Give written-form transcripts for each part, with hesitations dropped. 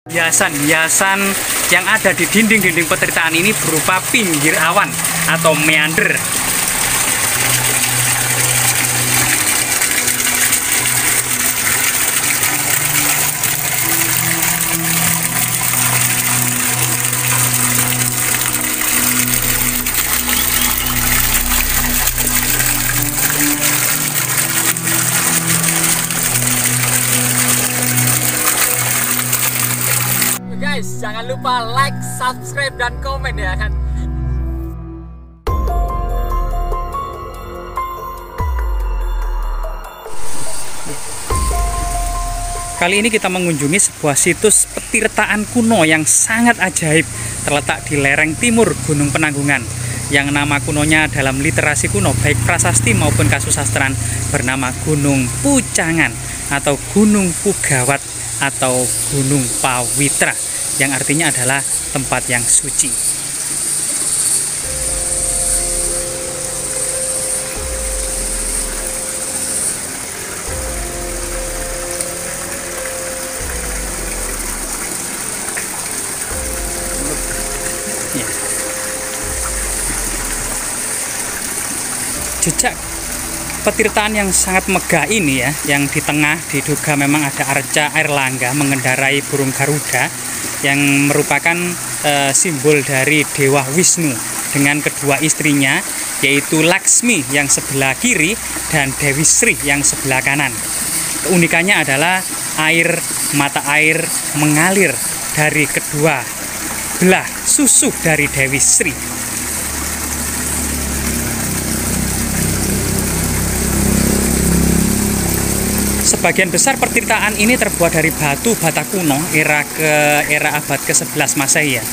Hiasan-hiasan yang ada di dinding-dinding petirtaan ini berupa pinggir awan atau meander. Guys, jangan lupa like, subscribe, dan komen ya kan. Kali ini kita mengunjungi sebuah situs petirtaan kuno yang sangat ajaib, terletak di lereng timur Gunung Penanggungan, yang nama kunonya dalam literasi kuno baik prasasti maupun kasusastraan bernama Gunung Pucangan atau Gunung Pugawat atau Gunung Pawitra, yang artinya adalah tempat yang suci. Ya. Jejak petirtaan yang sangat megah ini ya, yang di tengah diduga memang ada arca Airlangga mengendarai burung Garuda, yang merupakan simbol dari Dewa Wisnu dengan kedua istrinya, yaitu Laksmi yang sebelah kiri dan Dewi Sri yang sebelah kanan. Keunikannya adalah mata air mengalir dari kedua belah susu dari Dewi Sri. Sebagian besar petirtaan ini terbuat dari batu bata kuno era abad ke-11 Masehi ya.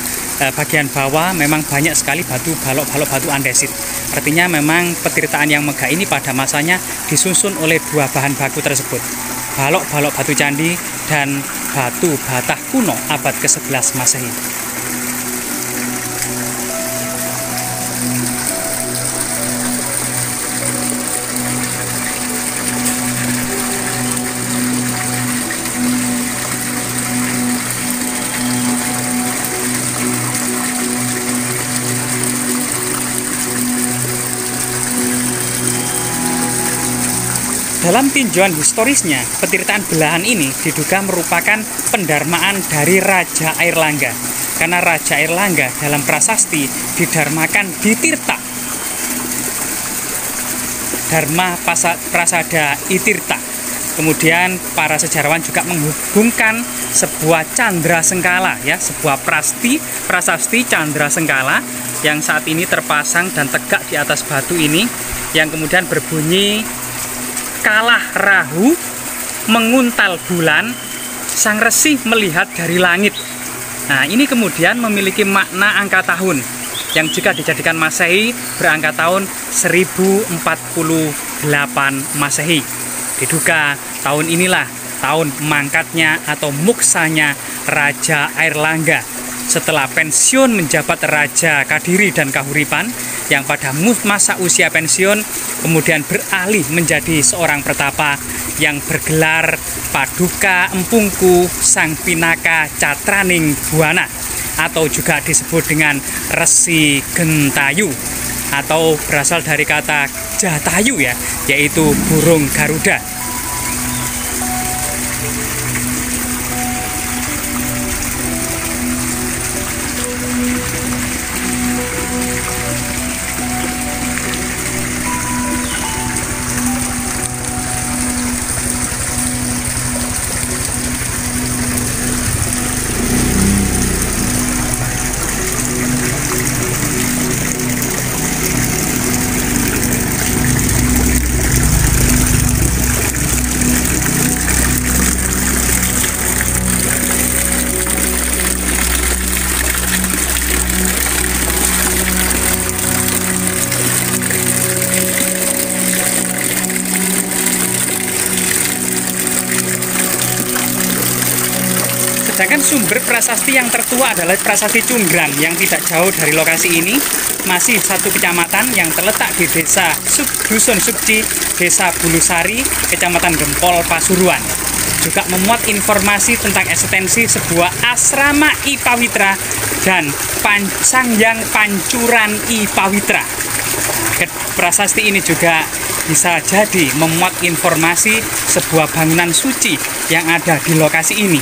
Bagian bawah memang banyak sekali balok-balok batu andesit. Artinya memang petirtaan yang megah ini pada masanya disusun oleh dua bahan baku tersebut. Balok-balok batu candi dan batu bata kuno abad ke-11 Masehi. Dalam tinjauan historisnya, petirtaan belahan ini diduga merupakan pendarmaan dari Raja Airlangga. Karena Raja Airlangga dalam prasasti didarmakan di Tirta. Dharma Prasada Itirta. Kemudian para sejarawan juga menghubungkan sebuah candra sengkala ya, sebuah prasasti candra sengkala yang saat ini terpasang dan tegak di atas batu ini, yang kemudian berbunyi, kalah Rahu menguntal bulan, sang resi melihat dari langit. Nah, ini kemudian memiliki makna angka tahun yang jika dijadikan Masehi berangka tahun 1048 Masehi. Diduga tahun inilah tahun mangkatnya atau muksanya Raja Airlangga setelah pensiun menjabat Raja Kadiri dan Kahuripan, yang pada masa usia pensiun kemudian beralih menjadi seorang pertapa yang bergelar Paduka Empungku Sang Pinaka Catraning Buana, atau juga disebut dengan Resi Gentayu, atau berasal dari kata Jatayu ya, yaitu burung Garuda. Sedangkan sumber prasasti yang tertua adalah prasasti Cunggrang yang tidak jauh dari lokasi ini, masih satu kecamatan yang terletak di Dusun Sukci, Desa Bulusari, Kecamatan Gempol, Pasuruan. juga memuat informasi tentang eksistensi sebuah asrama I Pawitra dan Sangyang Pancuran I Pawitra. Prasasti ini juga bisa jadi memuat informasi sebuah bangunan suci yang ada di lokasi ini.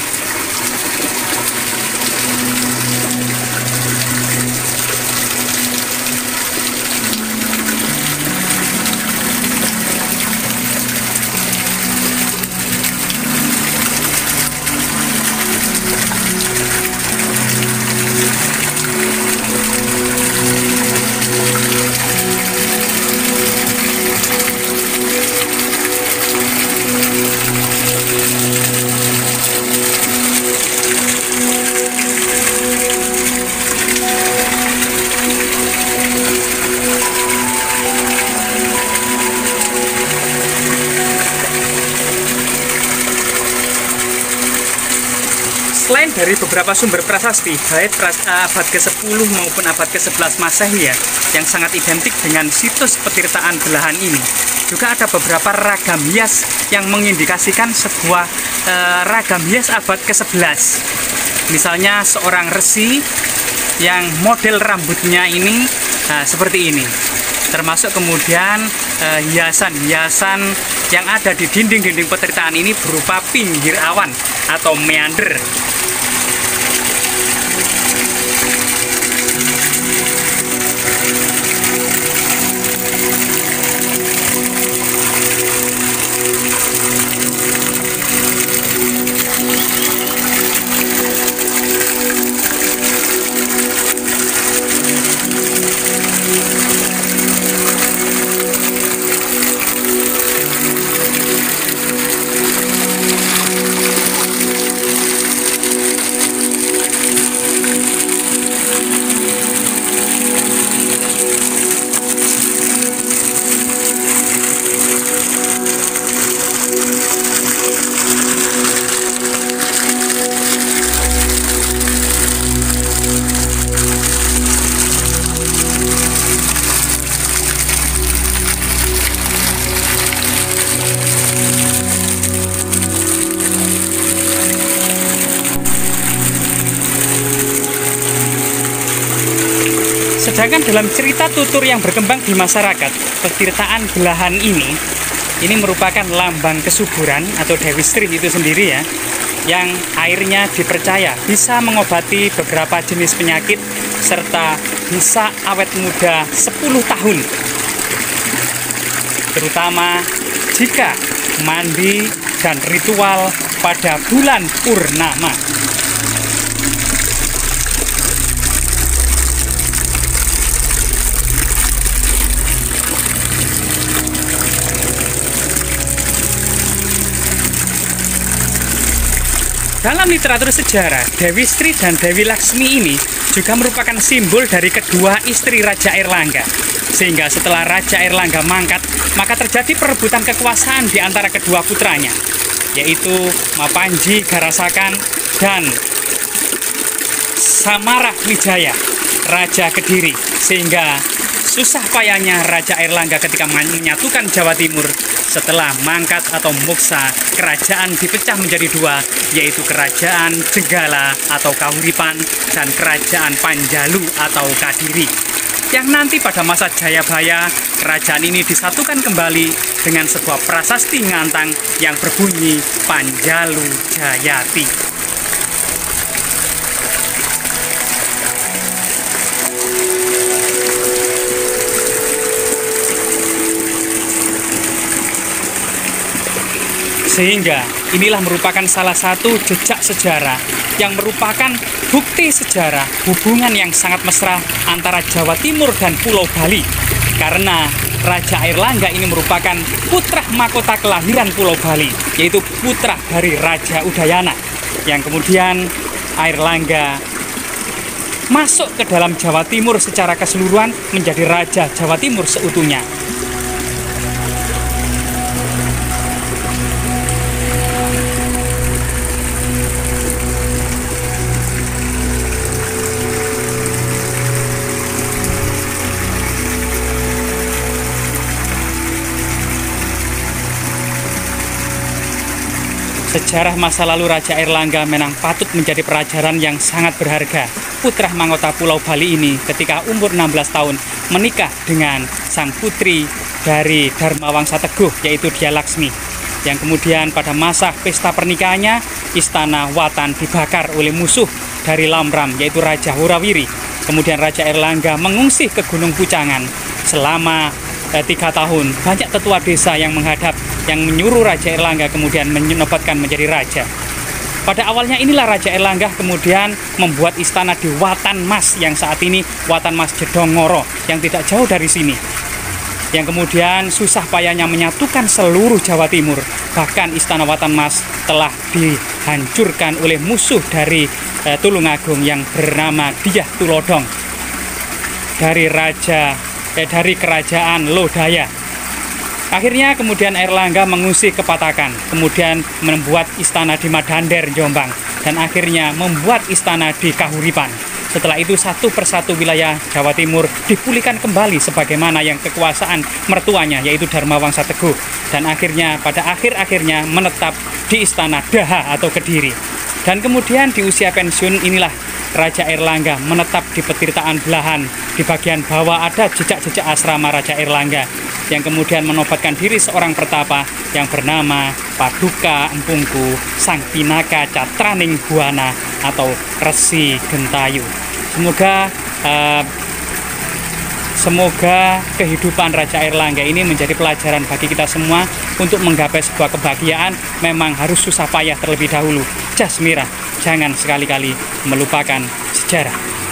Selain dari beberapa sumber prasasti, baik abad ke-10 maupun abad ke-11 Masehi ya, yang sangat identik dengan situs petirtaan belahan ini, juga ada beberapa ragam hias yang mengindikasikan sebuah ragam hias abad ke-11. Misalnya seorang resi yang model rambutnya ini seperti ini. Termasuk kemudian hiasan-hiasan yang ada di dinding-dinding petirtaan ini berupa pinggir awan atau meander. Sedangkan dalam cerita tutur yang berkembang di masyarakat, petirtaan belahan ini merupakan lambang kesuburan atau Dewi Sri itu sendiri ya, yang airnya dipercaya bisa mengobati beberapa jenis penyakit serta bisa awet muda 10 tahun. Terutama jika mandi dan ritual pada bulan purnama. Dalam literatur sejarah, Dewi Sri dan Dewi Laksmi ini juga merupakan simbol dari kedua istri Raja Airlangga. Sehingga setelah Raja Airlangga mangkat, maka terjadi perebutan kekuasaan di antara kedua putranya, yaitu Mapanji Garasakan dan Samara Wijaya, Raja Kediri. Sehingga susah payahnya Raja Airlangga ketika menyatukan Jawa Timur setelah mangkat atau muksa, kerajaan dipecah menjadi dua, yaitu Kerajaan Jenggala atau Kahuripan dan Kerajaan Panjalu atau Kadiri. Yang nanti pada masa Jayabaya, kerajaan ini disatukan kembali dengan sebuah prasasti ngantang yang berbunyi Panjalu Jayati. Sehingga inilah merupakan salah satu jejak sejarah yang merupakan bukti sejarah hubungan yang sangat mesra antara Jawa Timur dan Pulau Bali. Karena Raja Airlangga ini merupakan putra mahkota kelahiran Pulau Bali, yaitu putra dari Raja Udayana, yang kemudian Airlangga masuk ke dalam Jawa Timur secara keseluruhan menjadi Raja Jawa Timur seutuhnya. Sejarah masa lalu Raja Airlangga memang patut menjadi pelajaran yang sangat berharga. Putra mahkota Pulau Bali ini ketika umur 16 tahun menikah dengan sang putri dari Dharma Wangsa Teguh, yaitu Dia Laksmi. Yang kemudian pada masa pesta pernikahannya, istana Watan dibakar oleh musuh dari Lamram, yaitu Raja Wurawiri. Kemudian Raja Airlangga mengungsi ke Gunung Pucangan selama 3 tahun. Banyak tetua desa yang menghadap, yang menyuruh Raja Airlangga kemudian menobatkan menjadi raja. Pada awalnya inilah Raja Airlangga kemudian membuat istana di Watan Mas, yang saat ini Watan Mas Jedongoro, yang tidak jauh dari sini. Yang kemudian susah payahnya menyatukan seluruh Jawa Timur. Bahkan istana Watan Mas telah dihancurkan oleh musuh dari Tulungagung yang bernama Dyah Tulodong dari kerajaan Lodaya. Akhirnya kemudian Airlangga mengungsi ke Patakan, kemudian membuat istana di Madander, Jombang, dan akhirnya membuat istana di Kahuripan. Setelah itu satu persatu wilayah Jawa Timur dipulihkan kembali sebagaimana yang kekuasaan mertuanya, yaitu Dharma Wangsa Teguh, dan akhirnya pada akhirnya menetap di istana Daha atau Kediri. Dan kemudian di usia pensiun inilah Raja Airlangga menetap di Petirtaan Belahan. Di bagian bawah ada jejak-jejak asrama Raja Airlangga, yang kemudian menobatkan diri seorang pertapa yang bernama Paduka Empungku Sang Pinaka Catraning Buana atau Resi Gentayu. Semoga kehidupan Raja Airlangga ini menjadi pelajaran bagi kita semua untuk menggapai sebuah kebahagiaan. Memang harus susah payah terlebih dahulu. Jas Mirah, jangan sekali-kali melupakan sejarah.